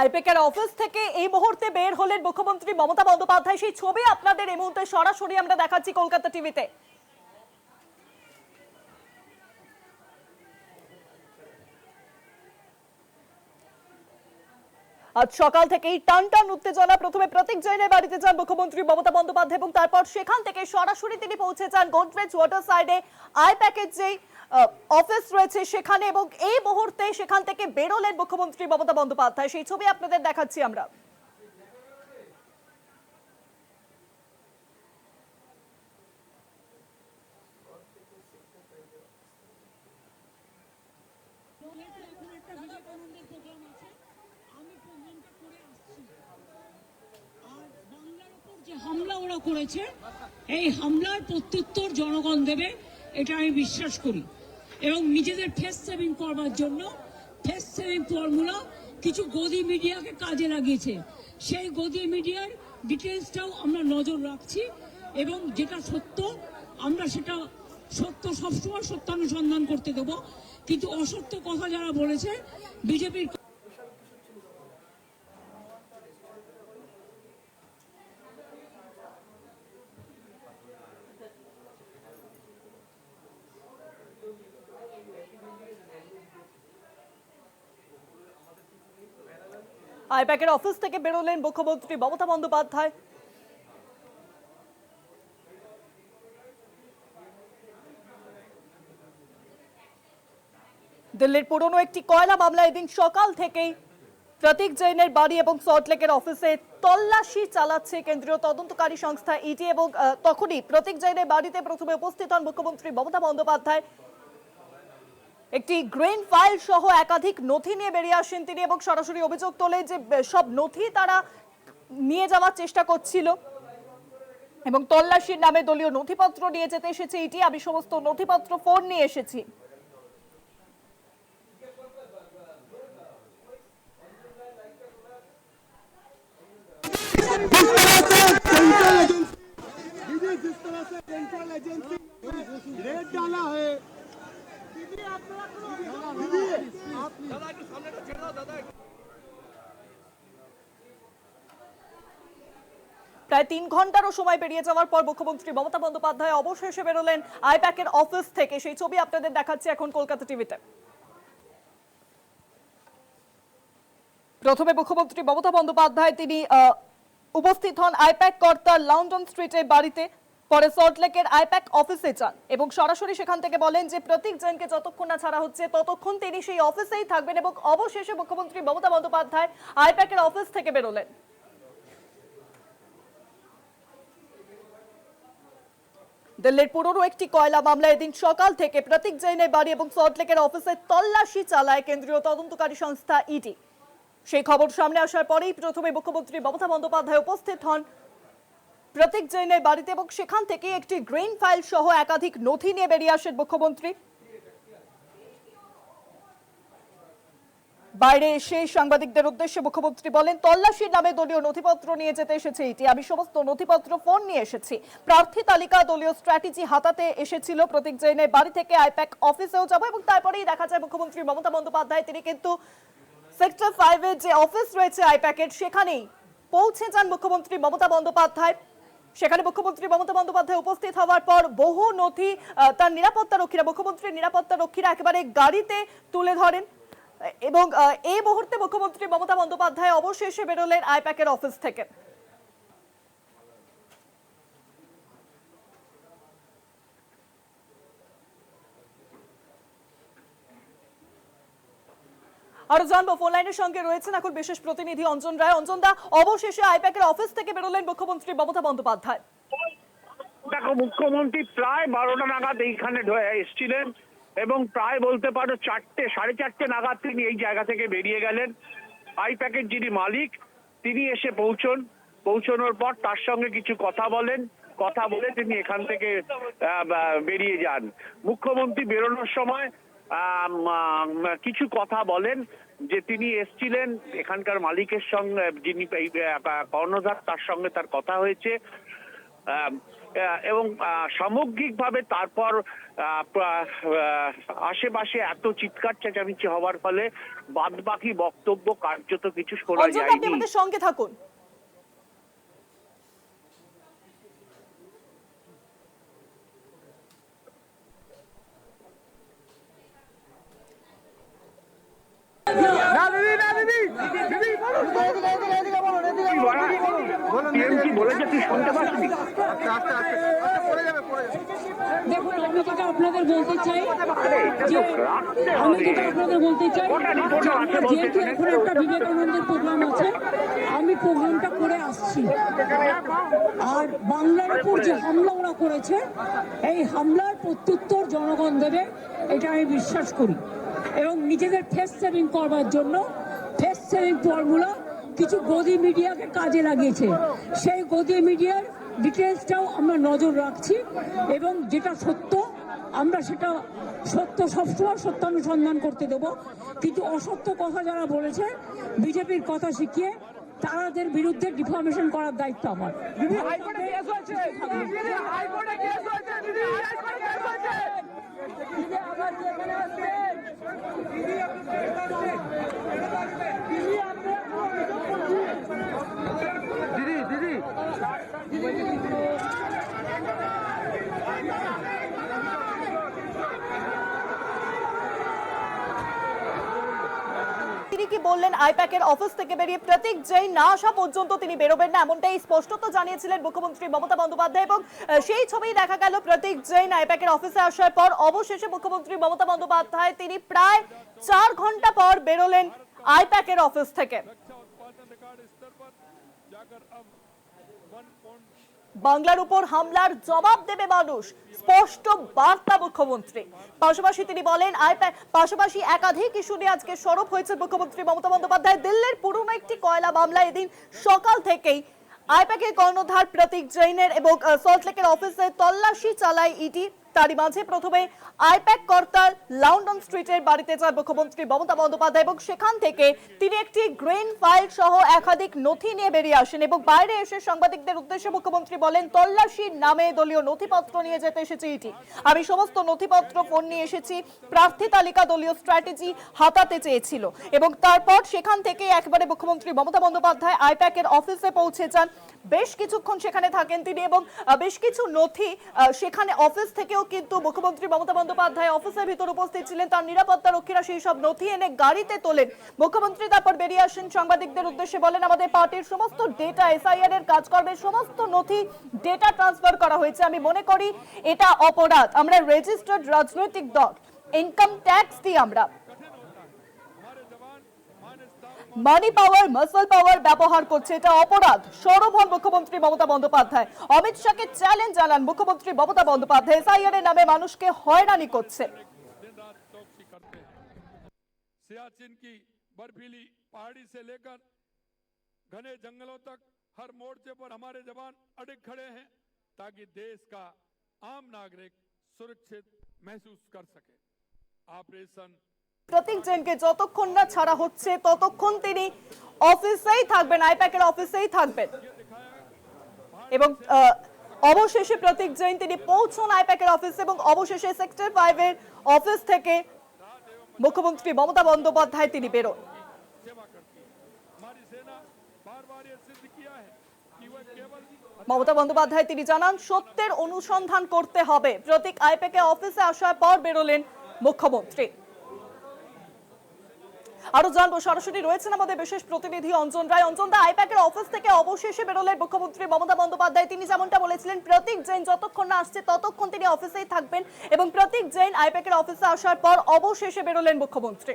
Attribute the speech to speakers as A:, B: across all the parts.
A: আইপ্যাকের office থেকে এই মুহূর্তে বের হলেন মুখ্যমন্ত্রী মমতা বন্দ্যোপাধ্যায়। সেই ছবি আপনাদের এই মুহূর্তে সরাসরি আমরা দেখাচ্ছি কলকাতা টিভিতে। আজ সকাল থেকেই টানটান উত্তেজনা। প্রথমে প্রতীক জৈনের বাড়িতে যান মুখ্যমন্ত্রী মমতা বন্দ্যোপাধ্যায় এবং তারপর সেখান থেকে সরাসরি তিনি পৌঁছে যান গোদরেজ ওয়াটার সাইডে আইপ্যাকের যে অফিস রয়েছে সেখানে, এবং এই মুহূর্তে সেখান থেকে বেরোলেন মুখ্যমন্ত্রী মমতা বন্দ্যোপাধ্যায়। সেই ছবি আপনাদের দেখাচ্ছি আমরা।
B: হামলা ওরা করেছে, এই হামলার প্রত্যুত্তর জনগণ দেবে, এটা আমি বিশ্বাস করি। এবং নিজেদের ফেস সেভিং করবার জন্য ফেস সেভিং ফর্মুলা কিছু গদি মিডিয়াকে কাজে লাগিয়েছে। সেই গদি মিডিয়ার ডিটেলসটাও আমরা নজর রাখছি এবং যেটা সত্য আমরা সেটা সত্য সবসময় সত্যানুসন্ধান করতে দেবো। কিন্তু অসত্য কথা যারা বলেছে বিজেপির
A: আইপ্যাকের অফিস থেকে বেরোলেন মুখ্যমন্ত্রী মমতা বন্দ্যোপাধ্যায়। দিল্লির পুরনো একটি কয়লা মামলায় এদিন সকাল থেকেই প্রতীক জৈনের বাড়ি এবং সল্টলেকের অফিসে তল্লাশি চালাচ্ছে কেন্দ্রীয় তদন্তকারী সংস্থা ইডি, এবং তখনই প্রতীক জৈনের বাড়িতে প্রথমে উপস্থিত হন মুখ্যমন্ত্রী মমতা বন্দ্যোপাধ্যায়। একটি গ্রেন ফাইল সহ একাধিক নথি নিয়ে বেরিয়ে আসেন তিনি এবং সরাসরি অভিযোগ তোলেন যে সব নথি তারা নিয়ে যাওয়ার চেষ্টা করছিল এবং তল্লাশির নামে দলীয় নথিপত্র নিয়ে যেতে এসেছে ইডি। আমি সমস্ত নথিপত্র ফোন নিয়ে এসেছি।
C: जिस तरह से सेंट्रल एजेंसी रेड डाला है,
A: প্রায় 3 ঘন্টারও সময় পেরিয়ে যাওয়ার পর মুখ্যমন্ত্রী মমতা বন্দ্যোপাধ্যায় অবশেষে বেরোলেন আইপ্যাকের অফিস থেকে। সেই ছবি আপনাদের দেখাচ্ছি এখন কলকাতা টিভিতে। প্রথমে মুখ্যমন্ত্রী মমতা বন্দ্যোপাধ্যায় তিনি উপস্থিত হন আইপ্যাক কর্তার লন্ডন স্ট্রিটের বাড়িতে, পরে সল্টলেকের আইপ্যাক অফিসে যান এবং সরাসরি সেখান থেকে বলেন যে প্রতীক জৈনকে যতক্ষণ না ছাড়া হচ্ছে ততক্ষণ তিনি সেই অফিসেই থাকবেন, এবং অবশেষে মুখ্যমন্ত্রী মমতা বন্দ্যোপাধ্যায় আইপ্যাকের অফিস থেকে বেরোলেন। দিল্লির পুরনো একটি কয়লা মামলায় এদিন সকাল থেকে প্রতীক জৈনের বাড়ি এবং সল্টলেকের অফিসে তল্লাশি চালায় কেন্দ্রীয় তদন্তকারী সংস্থা ইডি। সেই খবর সামনে আসার পরেই প্রথমে মুখ্যমন্ত্রী মমতা বন্দ্যোপাধ্যায় উপস্থিত হন প্রতীক জৈনের বাড়িতে এবং সেখান থেকে একটি গ্রেন ফাইল সহ একাধিক নথি নিয়ে বেরিয়ে আসেন মুখ্যমন্ত্রী। বাইরে এসে সাংবাদিকদের উদ্দেশ্যে মুখ্যমন্ত্রী বলেন, তল্লাশির নামে দলীয় নথিপত্র নিয়ে যেতে এসেছে ইডি। আমি সমস্ত নথিপত্র ফোন নিয়ে এসেছি। প্রার্থী তালিকা দলীয় স্ট্র্যাটেজি হাতাতে এসেছিল প্রতীক জৈনের বাড়ি থেকে আইপ্যাক অফিসেও যাব, এবং তারপরেই দেখা যায় মুখ্যমন্ত্রী মমতা বন্দ্যোপাধ্যায় তিনি কিন্তু সেক্টর 5 এর যে অফিস রয়েছে আইপ্যাকের সেখানেই পৌঁছে যান মুখ্যমন্ত্রী মমতা বন্দ্যোপাধ্যায়। সেখানে মুখ্যমন্ত্রী মমতা বন্দ্যোপাধ্যায় উপস্থিত হওয়ার পর বহু নথি তার নিরাপত্তা রক্ষীরা, মুখ্যমন্ত্রীর নিরাপত্তা রক্ষীরা একেবারে গাড়িতে তুলে ধরেন এবং এই মুহূর্তে মুখ্যমন্ত্রী মমতা বন্দ্যোপাধ্যায় অবশেষে বেরোলেন আইপ্যাকের অফিস থেকে। আরো জানবো, ফোন লাইনের সঙ্গে রয়েছেন এখন বিশেষ প্রতিনিধি অঞ্জন রায়। অঞ্জন দা, অবশেষে আইপ্যাকের অফিস থেকে বেরোলেন মুখ্যমন্ত্রী মমতা বন্দ্যোপাধ্যায়।
D: দেখো, মুখ্যমন্ত্রী প্রায় 12টা নাগাদ এইখানে এসেছিলেন এবং প্রায় বলতে পারো 4:30 নাগাদ তিনি এই জায়গা থেকে বেরিয়ে গেলেন। আইপ্যাকের যিনি মালিক তিনি এসে পৌঁছানোর পর তার সঙ্গে কিছু কথা বলে তিনি এখান থেকে বেরিয়ে যান। মুখ্যমন্ত্রী বেরোনোর সময় কিছু কথা বলেন যে তিনি এসেছিলেন এখানকার মালিকের সঙ্গে, যিনি কর্ণধার, তার সঙ্গে তার কথা হয়েছে। এবং সামগ্রিকভাবে তারপর আশেপাশে এত চিৎকার চেঁচামেচি হওয়ার ফলে বাদবাকি বক্তব্য কার্যত কিছু শোনা
A: অঞ্জন দা, আপনি
D: যায়নি।
A: আমাদের সঙ্গে থাকুন।
D: টিএমসি বলেছে, তুই শুনতে পাসনি?
B: দেখুন, আমি যেটা আপনাদের বলতে চাই
D: আরে এটা
B: যে
D: তো রাখতে
B: আমি
D: হবে।
B: যেটা আপনাদের বলতে চাই
D: ওটা
B: যে
D: রিপোর্টও আছে
B: আমার
D: বলতে
B: যেহেতু এখন একটা বিবেকানন্দের প্রোগ্রাম আছে, আমি প্রোগ্রামটা করে আসছি। আর বাংলার উপর যে হামলা ওরা করেছে, এই হামলার প্রত্যুত্তর জনগণ দেবে, এটা আমি বিশ্বাস করি। এবং নিজেদের ফেস সেভিং করবার জন্য ফেস সেভিং ফর্মুলা কিছু গদি মিডিয়াকে কাজে লাগিয়েছে। সেই গদি মিডিয়ার ডিটেলসটাও আমরা নজর রাখছি এবং যেটা সত্য আমরা সেটা সত্য সবসময় সত্যানুসন্ধান করতে দেবো। কিন্তু অসত্য কথা যারা বলেছে, বিজেপির কথা শিখিয়ে তাদের বিরুদ্ধে ডিফামেশন করার দায়িত্ব আমার।
A: তিনি কি বললেন, আইপ্যাকের অফিস থেকে বেরিয়ে প্রতীক জৈন না আসা পর্যন্ত তিনি বেরোবেন না, এমনটাই স্পষ্টত জানিয়েছিলেন মুখ্যমন্ত্রী মমতা বন্দ্যোপাধ্যায়। এবং সেই ছবি দেখা গেল প্রতীক জৈন আইপ্যাকের অফিসে আসার পর। অবশেষে মুখ্যমন্ত্রী মমতা বন্দ্যোপাধ্যায় তিনি প্রায় 4 ঘন্টা পর বেরোলেন আইপ্যাকের অফিস থেকে। বাংলার উপর হামলার জবাব দেবে মানুষ, স্পষ্ট বার্তা মুখ্যমন্ত্রী। পাশাপাশি তিনি বলেন পাশাপাশি একাধিক ইস্যু নিয়ে আজকে সরব হয়েছে মুখ্যমন্ত্রী মমতা বন্দ্যোপাধ্যায়। দিল্লির পুরনো একটি কয়লা মামলায় এদিন সকাল থেকেই আইপ্যাকের কর্ণধার প্রতীক জৈনের এবং সল্টলেকের অফিসে তল্লাশি চালায় ইডি। তারই মাঝে প্রথমে আইপ্যাক কর্তার লন্ডন স্ট্রিটের বাড়িতে যান মুখ্যমন্ত্রী মমতা বন্দ্যোপাধ্যায় এবং সেখান থেকে তিনি একটি গ্রেন ফাইল সহ একাধিক নথি নিয়ে বেরিয়ে আসেন এবং বাইরে এসে সাংবাদিকদের উদ্দেশ্যে মুখ্যমন্ত্রী বলেন, তল্লাশির নামে দলীয় নথিপত্র নিয়ে যেতে এসেছে ইডি। আমি সমস্ত নথিপত্র ফোন নিয়ে এসেছি, প্রার্থী তালিকা দলীয় স্ট্র্যাটেজি হাতাতে চেয়েছিল। এবং তারপর সেখান থেকে একবারে মুখ্যমন্ত্রী মমতা বন্দ্যোপাধ্যায় আইপ্যাকের অফিসে পৌঁছে যান। বেশ কিছুক্ষণ সেখানে থাকেন তিনি এবং বেশ কিছু নথি সেখানে অফিস থেকেও কিন্তু মুখ্যমন্ত্রী মমতা বন্দ্যোপাধ্যায় অফিসের ভিতর উপস্থিত ছিলেন, তার নিরাপত্তা রক্ষীরা সেই সব নথি এনে গাড়িতে তোলেন। মুখ্যমন্ত্রী তারপর বেরিয়ে আসেন, সাংবাদিকদের উদ্দেশ্যে বলেন, আমাদের পার্টির সমস্ত ডেটা, এসআইআর এর কাজকর্মের সমস্ত নথি ডেটা ট্রান্সফার করা হয়েছে। আমি মনে করি এটা অপরাধ। আমরা রেজিস্টার্ড রাজনৈতিক দল, ইনকাম ট্যাক্স দিই, আমরা মানি পাওয়ার, মাসল পাওয়ার ব্যবহার করছে, এটা অপরাধ। সরব হন মুখ্যমন্ত্রী মমতা বন্দ্যোপাধ্যায়। অমিত শাহকে চ্যালেঞ্জ জানান মুখ্যমন্ত্রী মমতা বন্দ্যোপাধ্যায়, এসআইআর এর নামে মানুষকে হয়রানি করছে।
E: सियाचिन की बर्फीली पहाड़ी से लेकर घने जंगलों तक हर मोर्चे पर हमारे जवान अड़िग खड़े हैं ताकि देश का आम नागरिक सुरक्षित महसूस कर सके। ऑपरेशन
A: প্রতীক জৈনকে যতক্ষণ না ছাড়া হচ্ছে ততক্ষণ তিনি অফিসেই থাকবেন, আইপ্যাকের অফিসেই থাকবেন। এবং অবশেষে প্রতীক জৈন তিনি পৌঁছন আইপ্যাকের অফিসে এবং অবশেষে সেক্টর 5 এর অফিস থেকে মুখ্যমন্ত্রী মমতা বন্দ্যোপাধ্যায় তিনি বেরোন। মমতা বন্দ্যোপাধ্যায় তিনি জানান, সত্যের অনুসন্ধান করতে হবে। প্রতীক আইপ্যাকে অফিসে আসার পর বেরোলেন মুখ্যমন্ত্রী। আরো জানবো, সরাসরি রয়েছেন আমাদের বিশেষ প্রতিনিধি অঞ্জন রায়। অঞ্জন দা, আইপ্যাকের অফিস থেকে অবশেষে বেরোলেন মুখ্যমন্ত্রী মমতা বন্দ্যোপাধ্যায়। তিনি যেমনটা বলেছিলেন, প্রতীক জৈন যতক্ষণ না আসছে ততক্ষণ তিনি অফিসেই থাকবেন এবং প্রতীক জৈন আইপ্যাকের অফিসে আসার পর অবশেষে বেরোলেন মুখ্যমন্ত্রী।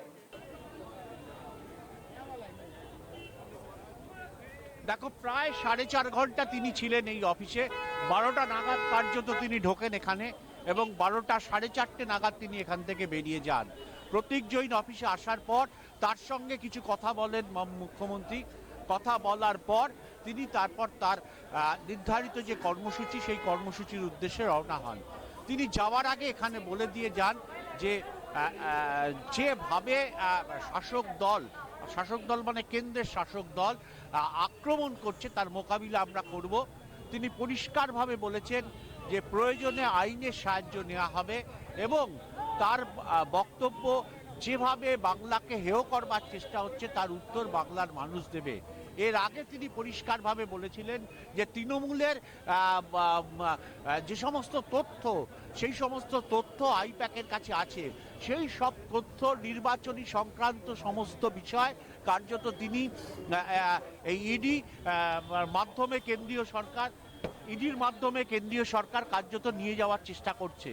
F: দেখো, প্রায় 4.5 ঘন্টা তিনি ছিলেন এই অফিসে। 12টা নাগাদ কার্যত তিনি ঢোকেন এখানে এবং 12টা 4:30 নাগাদ তিনি এখান থেকে বেরিয়ে যান। প্রতীক জৈন অফিসে আসার পর তার সঙ্গে কিছু কথা বলেন মুখ্যমন্ত্রী। কথা বলার পর তিনি তারপর তার নির্ধারিত যে কর্মসূচি, সেই কর্মসূচির উদ্দেশ্যে রওনা হন। তিনি যাওয়ার আগে এখানে বলে দিয়ে যান যে যেভাবে শাসক দল মানে কেন্দ্রের শাসক দল আক্রমণ করছে, তার মোকাবিলা আমরা করব। তিনি পরিষ্কারভাবে বলেছেন যে প্রয়োজনে আইনের সাহায্য নেওয়া হবে এবং তার বক্তব্য যেভাবে বাংলাকে হেয় করবার চেষ্টা হচ্ছে তার উত্তর বাংলার মানুষ দেবে। এর আগে তিনি পরিষ্কারভাবে বলেছিলেন যে তৃণমূলের যে সমস্ত তথ্য সেই সমস্ত তথ্য আইপ্যাকের কাছে আছে, সেই সব তথ্য নির্বাচনী সংক্রান্ত সমস্ত বিষয় কার্যত তিনি এই ইডির মাধ্যমে কেন্দ্রীয় সরকার কার্যত নিয়ে যাওয়ার চেষ্টা করছে।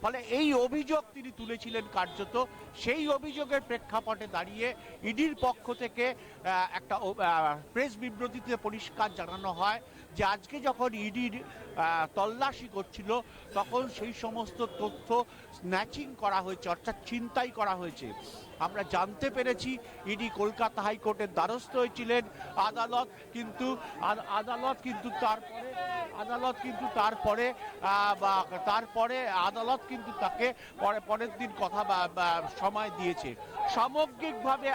F: ফলে এই অভিযোগ তিনি তুলেছিলেন কার্যত, সেই অভিযোগের প্রেক্ষাপটে দাঁড়িয়ে ইডির পক্ষ থেকে একটা প্রেস বিবৃতিতে পরিষ্কার জানানো হয় যে আজকে যখন ইডির তল্লাশি করছিল তখন সেই সমস্ত তথ্য স্ন্যাচিং করা হয়েছে, অর্থাৎ ছিনতাই করা হয়েছে। আমরা জানতে পেরেছি ইডি কলকাতা হাইকোর্টের দ্বারস্থ হয়েছিলেন, আদালত কিন্তু তারপরে তাকে পরের দিন কথা সময় দিয়েছে। সামগ্রিকভাবে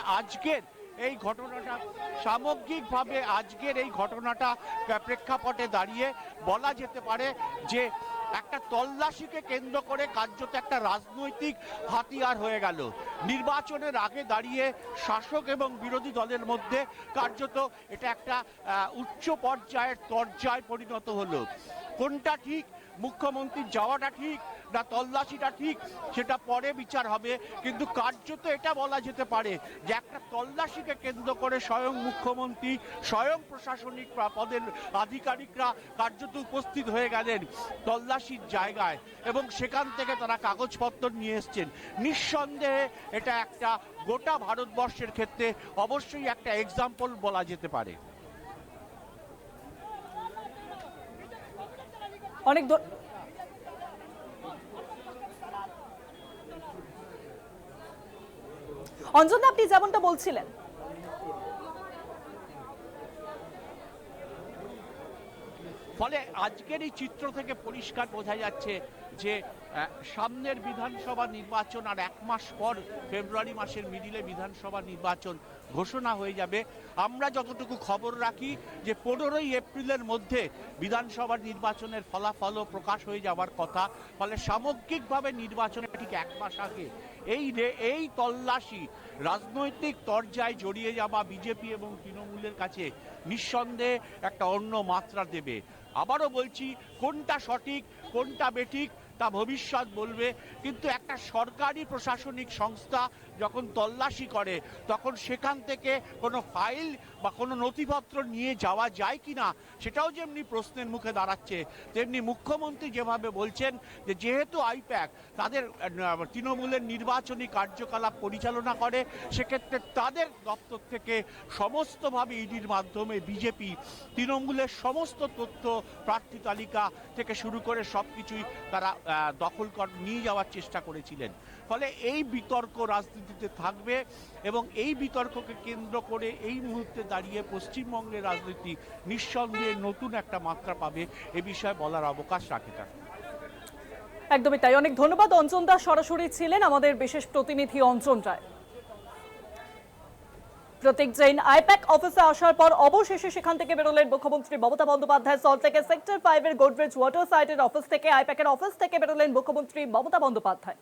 F: আজকের এই ঘটনাটা প্রেক্ষাপটে দাঁড়িয়ে বলা যেতে পারে যে একটা তল্লাশিকে কেন্দ্র করে কার্যত একটা রাজনৈতিক হাতিয়ার হয়ে গেল। নির্বাচনের আগে দাঁড়িয়ে শাসক এবং বিরোধী দলের মধ্যে কার্যত এটা একটা উচ্চ পর্যায়ের তরজায় পরিণত হলো। কোনটা ঠিক, মুখ্যমন্ত্রীর যাওয়াটা ঠিক না তল্লাশিটা ঠিক, সেটা পরে বিচার হবে, কিন্তু কার্যত এটা বলা যেতে পারে যে একটা তল্লাশিকে কেন্দ্র করে স্বয়ং মুখ্যমন্ত্রী, স্বয়ং প্রশাসনিক পদের আধিকারিকরা কার্যত উপস্থিত হয়ে গেলেন তল্লাশির জায়গায় এবং সেখান থেকে তারা কাগজপত্র নিয়ে এসছেন। নিঃসন্দেহে এটা একটা গোটা ভারতবর্ষের ক্ষেত্রে অবশ্যই একটা এক্সাম্পল বলা যেতে পারে।
A: অনেক অঞ্জনা, আপনি যেমনটা বলছিলেন
F: ফলে আজকের এই চিত্র থেকে পরিষ্কার বোঝা যাচ্ছে যে সামনের বিধানসভা নির্বাচন আর 1 মাস পর ফেব্রুয়ারি মাসের মিডিলে বিধানসভা নির্বাচন ঘোষণা হয়ে যাবে। আমরা যতটুকু খবর রাখি যে 15ই এপ্রিলের মধ্যে বিধানসভা নির্বাচনের ফলাফলও প্রকাশ হয়ে যাওয়ার কথা। ফলে সামগ্রিকভাবে নির্বাচনের ঠিক 1 মাস আগে এই তল্লাশি রাজনৈতিক তরজায় জড়িয়ে যাওয়া বিজেপি এবং তৃণমূলের কাছে নিঃসন্দেহে একটা অন্য মাত্রা দেবে। আবারও বলছি, কোনটা সঠিক কোনটা বেঠিক তা ভবিষ্যৎ বলবে, কিন্তু একটা সরকারি প্রশাসনিক সংস্থা যখন তল্লাশি করে তখন সেখান থেকে কোনো ফাইল বা কোনো নথিপত্র নিয়ে যাওয়া যায় কিনা সেটাও যেমনি প্রশ্নের মুখে দাঁড়াচ্ছে, তেমনি মুখ্যমন্ত্রী যেভাবে বলছেন যে যেহেতু আইপ্যাক তাদের তৃণমূলের নির্বাচনী কার্যকলাপ পরিচালনা করে, সেক্ষেত্রে তাদের দপ্তর থেকে সমস্তভাবে ইডির মাধ্যমে বিজেপি তৃণমূলের সমস্ত তথ্য, প্রার্থী তালিকা থেকে শুরু করে সব কিছুই তারা দখল নিয়ে যাওয়ার চেষ্টা করেছিলেন। ফলে এই বিতর্ক রাজনীতিতে থাকবে এবং এই বিতর্ককে কেন্দ্র করে এই মুহূর্তে দাঁড়িয়ে পশ্চিমবঙ্গের রাজনীতি নিঃসন্দেহে নতুন একটা মাত্রা পাবে, এ বিষয়ে বলার অবকাশ রাখে না।
A: একদমই তাই। অনেক ধন্যবাদ। অঞ্জন দাস সরাসরি ছিলেন আমাদের বিশেষ প্রতিনিধি অঞ্জন রায়। প্রতীক জৈন আইপ্যাক অফিসে আসার পর অবশেষে সেখান থেকে বেরোলেন মুখ্যমন্ত্রী মমতা বন্দ্যোপাধ্যায়। সল্টলেকের সেক্টর 5 এর গোদরেজ ওয়াটার সাইটের অফিস থেকে, আইপ্যাকের অফিস থেকে বেরোলেন মুখ্যমন্ত্রী মমতা বন্দ্যোপাধ্যায়।